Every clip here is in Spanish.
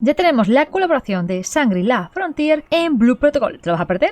Ya tenemos la colaboración de Shangri-La Frontier en Blue Protocol. ¿Te lo vas a perder?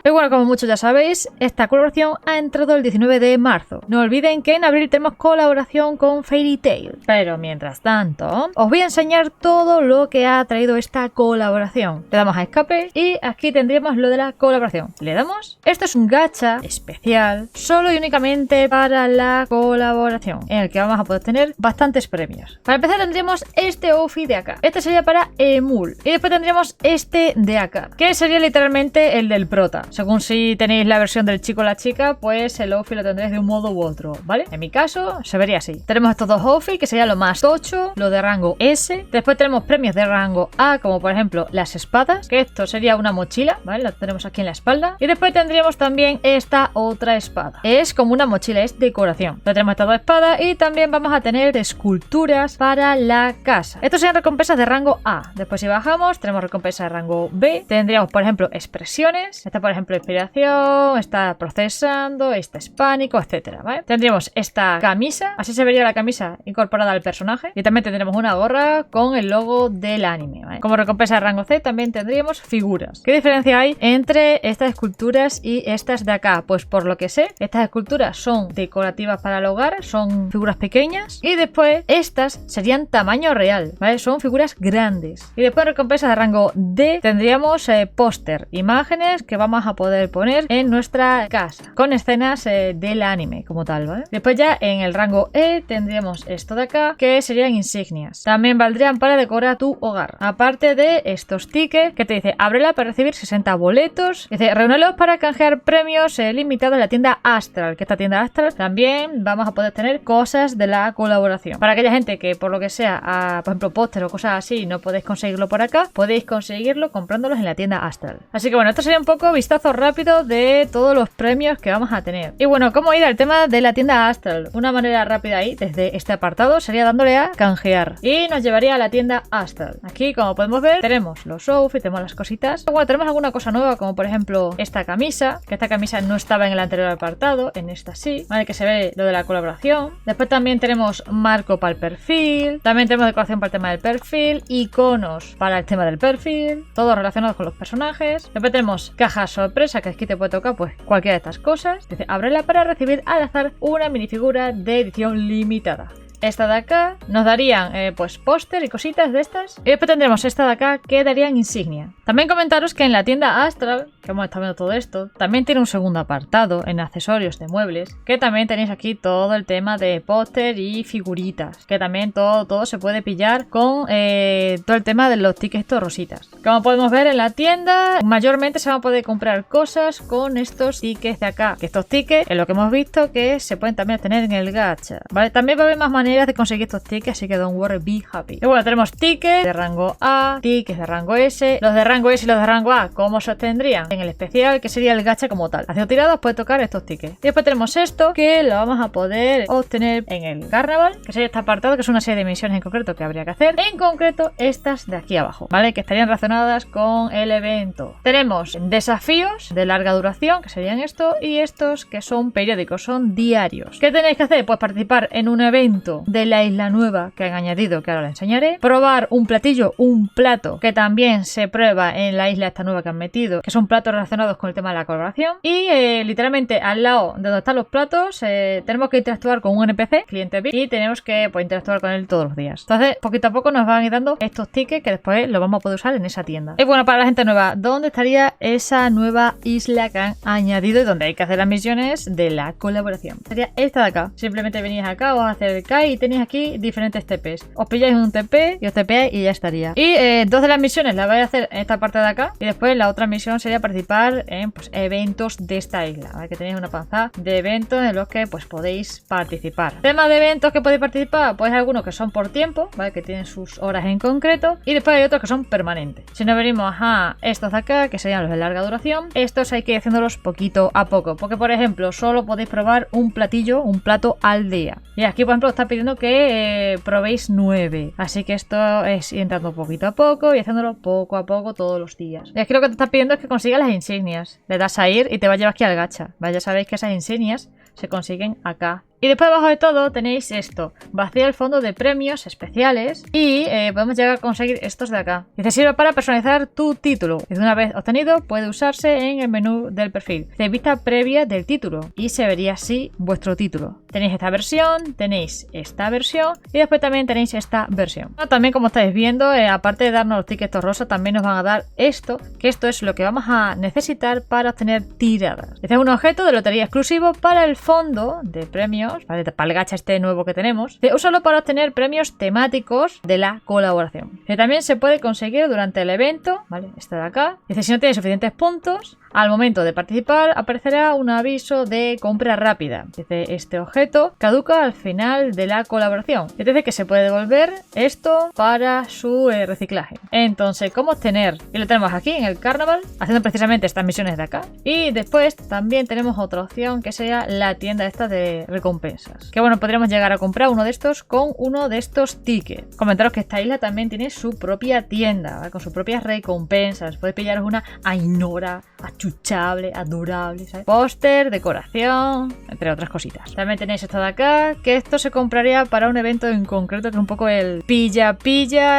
Pero bueno, como muchos ya sabéis, esta colaboración ha entrado el 19 de marzo. No olviden que en abril tenemos colaboración con Fairy Tail. Pero mientras tanto, os voy a enseñar todo lo que ha traído esta colaboración. Le damos a escape y aquí tendríamos lo de la colaboración. ¿Le damos? Esto es un gacha especial, solo y únicamente para la colaboración, en el que vamos a poder tener bastantes premios. Para empezar tendríamos este outfit de acá. Este sería para Emul. Y después tendríamos este de acá, que sería literalmente el del prota. Según si tenéis la versión del chico o la chica, pues el outfit lo tendréis de un modo u otro, ¿vale? En mi caso, se vería así. Tenemos estos dos outfits, que sería lo más tocho, lo de rango S. Después tenemos premios de rango A, como por ejemplo las espadas, que esto sería una mochila, ¿vale? La tenemos aquí en la espalda. Y después tendríamos también esta otra espada. Es como una mochila, es decoración. Entonces tenemos estas dos espadas y también vamos a tener esculturas para la casa. Estos serían recompensas de rango A. Después si bajamos, tenemos recompensas de rango B. Tendríamos, por ejemplo, expresiones. Esta, por ejemplo, inspiración, está procesando, está es pánico, etcétera, ¿vale? Tendríamos esta camisa, así se vería la camisa incorporada al personaje, y también tendremos una gorra con el logo del anime, ¿vale? Como recompensa de rango C también tendríamos figuras. ¿Qué diferencia hay entre estas esculturas y estas de acá? Pues por lo que sé, estas esculturas son decorativas para el hogar, son figuras pequeñas, y después estas serían tamaño real, ¿vale? Son figuras grandes. Y después recompensa de rango D tendríamos póster, imágenes que vamos a poder poner en nuestra casa con escenas del anime como tal, ¿vale? Después ya en el rango E tendríamos esto de acá, que serían insignias. También valdrían para decorar tu hogar. Aparte de estos tickets que te dice, ábrela para recibir 60 boletos. Dice, reúnelos para canjear premios limitados en la tienda Astral, que esta tienda Astral también vamos a poder tener cosas de la colaboración. Para aquella gente que por lo que sea, por ejemplo póster o cosas así, no podéis conseguirlo por acá, podéis conseguirlo comprándolos en la tienda Astral. Así que bueno, esto sería un poco vistazo rápido de todos los premios que vamos a tener. Y bueno, ¿cómo ir al tema de la tienda Astral? Una manera rápida ahí, desde este apartado, sería dándole a canjear. Y nos llevaría a la tienda Astral. Aquí, como podemos ver, tenemos los outfits, tenemos las cositas. Bueno, tenemos alguna cosa nueva, como por ejemplo esta camisa, que esta camisa no estaba en el anterior apartado, en esta sí, ¿vale? Que se ve lo de la colaboración. Después también tenemos marco para el perfil, también tenemos decoración para el tema del perfil, iconos para el tema del perfil, todos relacionados con los personajes. Después tenemos cajas sorpresa, que aquí te puede tocar pues cualquiera de estas cosas. Dice, ábrela para recibir al azar una minifigura de edición limitada. Esta de acá nos darían pues póster y cositas de estas. Y después tendremos esta de acá que darían insignia. También comentaros que en la tienda Astral, que hemos estado viendo todo esto, también tiene un segundo apartado en accesorios de muebles, que también tenéis aquí todo el tema de póster y figuritas, que también todo se puede pillar con todo el tema de los tickets estos rositas. Como podemos ver en la tienda, mayormente se van a poder comprar cosas con estos tickets de acá, que estos tickets es lo que hemos visto que se pueden también obtener en el gacha, ¿vale? También va a haber más maneras de conseguir estos tickets, así que don't worry, be happy. Y bueno, tenemos tickets de rango A, tickets de rango S. Los de rango S y los de rango A, ¿cómo se obtendrían? En el especial, que sería el gacha como tal. Haciendo tiradas puede tocar estos tickets. Y después tenemos esto, que lo vamos a poder obtener en el Carnaval, que sería este apartado, que es una serie de misiones en concreto que habría que hacer. En concreto, estas de aquí abajo, ¿vale? Que estarían relacionadas con el evento. Tenemos desafíos de larga duración, que serían estos, y estos que son periódicos, son diarios. ¿Qué tenéis que hacer? Pues participar en un evento de la isla nueva que han añadido, que ahora lo enseñaré. Probar un platillo, un plato, que también se prueba en la isla esta nueva que han metido, que son platos relacionados con el tema de la colaboración. Y literalmente al lado de donde están los platos tenemos que interactuar con un NPC, cliente VIP, y tenemos que pues, interactuar con él todos los días. Entonces, poquito a poco nos van a ir dando estos tickets que después los vamos a poder usar en esa tienda. Y bueno, para la gente nueva, ¿dónde estaría esa nueva isla que han añadido y donde hay que hacer las misiones de la colaboración? Sería esta de acá. Simplemente venís acá, vamos a hacer el Kai y tenéis aquí diferentes TPs. Os pilláis un TP y os TPáis y ya estaría. Y dos de las misiones las vais a hacer en esta parte de acá, y después la otra misión sería participar en pues, eventos de esta isla, ¿vale? Que tenéis una panza de eventos en los que pues podéis participar. Tema de eventos que podéis participar, pues hay algunos que son por tiempo, ¿vale? Que tienen sus horas en concreto, y después hay otros que son permanentes. Si nos venimos a estos de acá, que serían los de larga duración, estos hay que ir haciéndolos poquito a poco, porque por ejemplo solo podéis probar un platillo, un plato al día, y aquí por ejemplo está pidiendo que probéis 9, así que esto es ir entrando poquito a poco y haciéndolo poco a poco todos los días. Y aquí lo que te está pidiendo es que consigas las insignias. Le das a ir y te va a llevar aquí al gacha, ¿vale? Ya sabéis que esas insignias se consiguen acá Y después debajo de todo tenéis esto, vacía el fondo de premios especiales y podemos llegar a conseguir estos de acá. Dice, sirve para personalizar tu título. Desde una vez obtenido puede usarse en el menú del perfil. De vista previa del título y se vería así vuestro título. Tenéis esta versión, tenéis esta versión y después también tenéis esta versión. También como estáis viendo, aparte de darnos los tickets rosas, también nos van a dar esto, que esto es lo que vamos a necesitar para obtener tiradas. Este es un objeto de lotería exclusivo para el fondo de premios, para el gacha este nuevo que tenemos. Úsalo para obtener premios temáticos de la colaboración. Que también se puede conseguir durante el evento, ¿vale? Este de acá. Dice, si no tienes suficientes puntos, al momento de participar aparecerá un aviso de compra rápida. Dice, este objeto caduca al final de la colaboración. Dice que se puede devolver esto para su reciclaje. Entonces, ¿cómo obtener? Y lo tenemos aquí en el carnaval, haciendo precisamente estas misiones de acá. Y después también tenemos otra opción que sea la tienda esta de recompensas. Que bueno, podríamos llegar a comprar uno de estos con uno de estos tickets. Comentaros que esta isla también tiene su propia tienda, ¿vale? Con sus propias recompensas. Podéis pillaros una Ainora achuchable, adorable, ¿sabes? Póster, decoración, entre otras cositas. También tenéis esto de acá, que esto se compraría para un evento en concreto, que es un poco el pilla,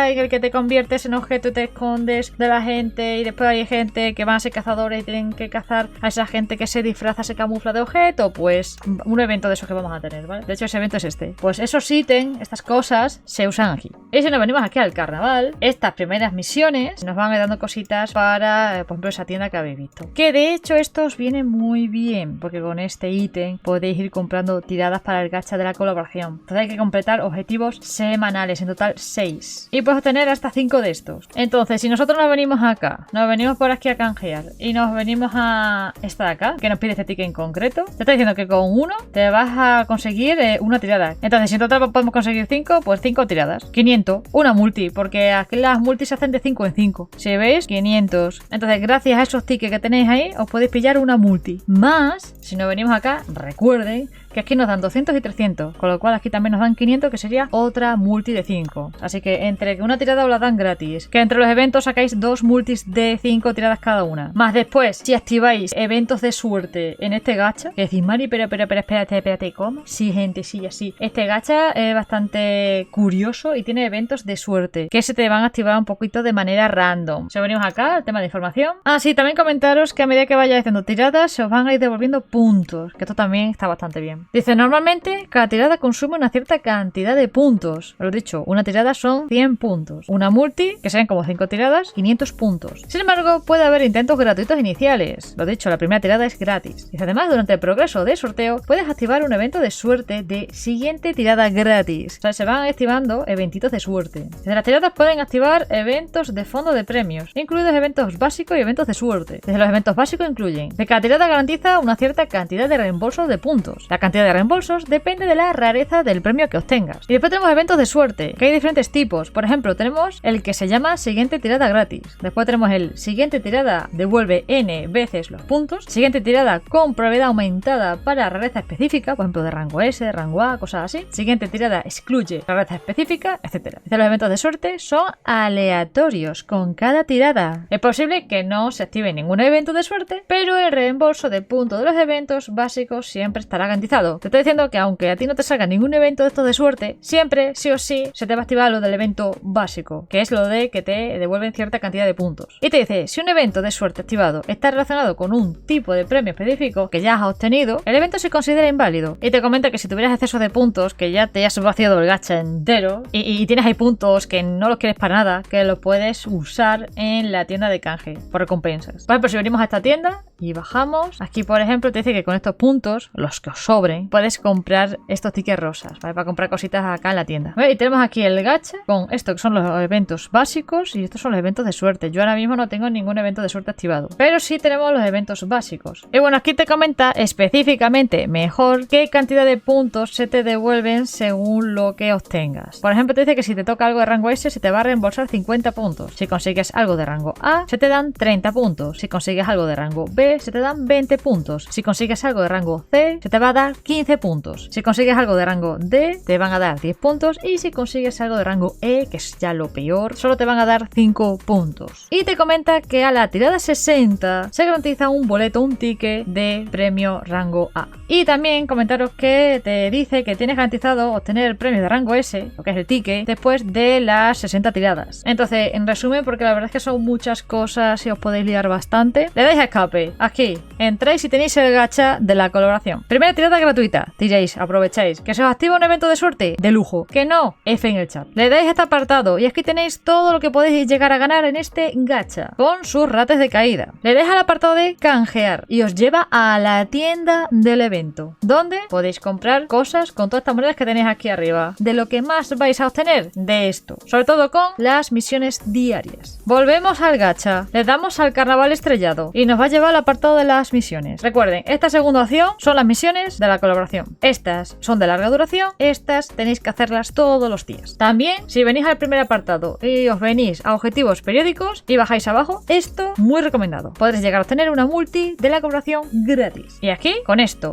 en el que te conviertes en objeto y te escondes de la gente, y después hay gente que van a ser cazadores y tienen que cazar a esa gente que se disfraza, se camufla de objeto. Pues un evento de esos que vamos a tener, ¿vale? De hecho, ese evento es este. Pues esos ítems, estas cosas, se usan aquí. Y si nos venimos aquí al carnaval, estas primeras misiones nos van a ir dando cositas para, por ejemplo, esa tienda que habéis visto. Que de hecho estos vienen muy bien, porque con este ítem podéis ir comprando tiradas para el gacha de la colaboración. Entonces hay que completar objetivos semanales, en total 6. Y puedes obtener hasta 5 de estos. Entonces, si nosotros nos venimos acá, nos venimos por aquí a canjear y nos venimos a esta de acá, que nos pide este ticket en concreto, te está diciendo que con uno te vas a conseguir una tirada. Entonces, si en total podemos conseguir 5, pues 5 tiradas. 500, una multi, porque aquí las multis se hacen de 5 en 5. Si veis, 500. Entonces, gracias a esos tickets que tenéis ahí, os podéis pillar una multi. Más, si nos venimos acá, recuerden que aquí nos dan 200 y 300, con lo cual aquí también nos dan 500, que sería otra multi de 5. Así que entre que una tirada os la dan gratis, que entre los eventos sacáis 2 multis de 5 tiradas cada una. Más después, si activáis eventos de suerte en este gacha, que decís, Mari, pero espérate, ¿cómo? Sí, gente, sí, así. Este gacha es bastante curioso y tiene eventos de suerte, que se te van a activar un poquito de manera random. Si venimos acá, el tema de información. Ah, sí, también comentaros que a medida que vayáis haciendo tiradas, se os van a ir devolviendo puntos, que esto también está bastante bien. Dice, normalmente cada tirada consume una cierta cantidad de puntos. Lo he dicho, una tirada son 100 puntos. Una multi, que sean como 5 tiradas, 500 puntos. Sin embargo, puede haber intentos gratuitos iniciales. Lo he dicho, la primera tirada es gratis. Dice, además, durante el progreso de sorteo, puedes activar un evento de suerte de siguiente tirada gratis. O sea, se van activando eventitos de suerte. Desde las tiradas pueden activar eventos de fondo de premios, incluidos eventos básicos y eventos de suerte. Desde los eventos básicos incluyen que cada tirada garantiza una cierta cantidad de reembolsos de puntos. La cantidad de reembolsos depende de la rareza del premio que obtengas. Y después tenemos eventos de suerte, que hay diferentes tipos. Por ejemplo, tenemos el que se llama siguiente tirada gratis. Después tenemos el siguiente tirada devuelve N veces los puntos. Siguiente tirada con probabilidad aumentada para rareza específica, por ejemplo de rango S, rango A, cosas así. Siguiente tirada excluye rareza específica, etc. Los eventos de suerte son aleatorios con cada tirada. Es posible que no se active ningún evento de suerte, pero el reembolso de puntos de los eventos básicos siempre estará garantizado. Te estoy diciendo que aunque a ti no te salga ningún evento de estos de suerte, siempre, sí o sí, se te va a activar lo del evento básico, que es lo de que te devuelven cierta cantidad de puntos. Y te dice, si un evento de suerte activado está relacionado con un tipo de premio específico que ya has obtenido, el evento se considera inválido. Y te comenta que si tuvieras exceso de puntos, que ya te has vaciado el gacha entero, y tienes ahí puntos que no los quieres para nada, que los puedes usar en la tienda de canje por recompensas. Por ejemplo, si venimos a esta tienda y bajamos, aquí por ejemplo te dice que con estos puntos, los que os sobren, puedes comprar estos tickets rosas, ¿vale? Para comprar cositas acá en la tienda. ¿Vale? Y tenemos aquí el gacha con esto que son los eventos básicos y estos son los eventos de suerte. Yo ahora mismo no tengo ningún evento de suerte activado, pero sí tenemos los eventos básicos. Y bueno, aquí te comenta específicamente mejor qué cantidad de puntos se te devuelven según lo que obtengas. Por ejemplo, te dice que si te toca algo de rango S se te va a reembolsar 50 puntos. Si consigues algo de rango A se te dan 30 puntos. Si consigues algo de rango B se te dan 20 puntos. Si consigues algo de rango C se te va a dar 15 puntos. Si consigues algo de rango D, te van a dar 10 puntos. Y si consigues algo de rango E, que es ya lo peor, solo te van a dar 5 puntos. Y te comenta que a la tirada 60 se garantiza un boleto, un ticket de premio rango A. Y también comentaros que te dice que tienes garantizado obtener el premio de rango S, lo que es el ticket, después de las 60 tiradas. Entonces, en resumen, porque la verdad es que son muchas cosas y os podéis liar bastante, le dais a escape. Aquí, entráis y tenéis el gacha de la colaboración. Primera tirada gratuita. Tiréis, aprovecháis. Que se os activa un evento de suerte, de lujo. Que no, F en el chat. Le dais a este apartado y aquí tenéis todo lo que podéis llegar a ganar en este gacha, con sus rates de caída. Le dais al apartado de canjear y os lleva a la tienda del evento, donde podéis comprar cosas con todas estas monedas que tenéis aquí arriba. De lo que más vais a obtener de esto, sobre todo con las misiones diarias. Volvemos al gacha, le damos al carnaval estrellado y nos va a llevar al apartado de las misiones. Recuerden, esta segunda opción son las misiones de la colaboración. Estas son de larga duración, estas tenéis que hacerlas todos los días. También, si venís al primer apartado y os venís a objetivos periódicos y bajáis abajo, esto muy recomendado. Podréis llegar a obtener una multi de la colaboración gratis. Y aquí, con esto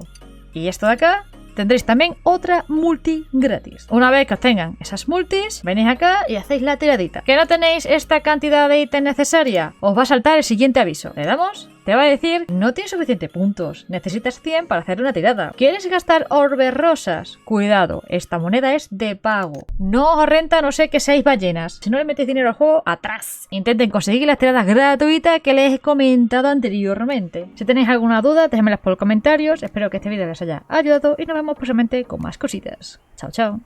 y esto de acá, tendréis también otra multi gratis. Una vez que obtengan esas multis, venís acá y hacéis la tiradita. ¿Que no tenéis esta cantidad de ítems necesaria? Os va a saltar el siguiente aviso. ¿Le damos? Te va a decir, no tienes suficientes puntos, necesitas 100 para hacer una tirada. ¿Quieres gastar orbes rosas? Cuidado, esta moneda es de pago. No os renta, no sé, que seáis ballenas. Si no le metéis dinero al juego, atrás. Intenten conseguir las tiradas gratuitas que les he comentado anteriormente. Si tenéis alguna duda, déjenmelas por los comentarios. Espero que este vídeo les haya ayudado y nos vemos próximamente con más cositas. Chao, chao.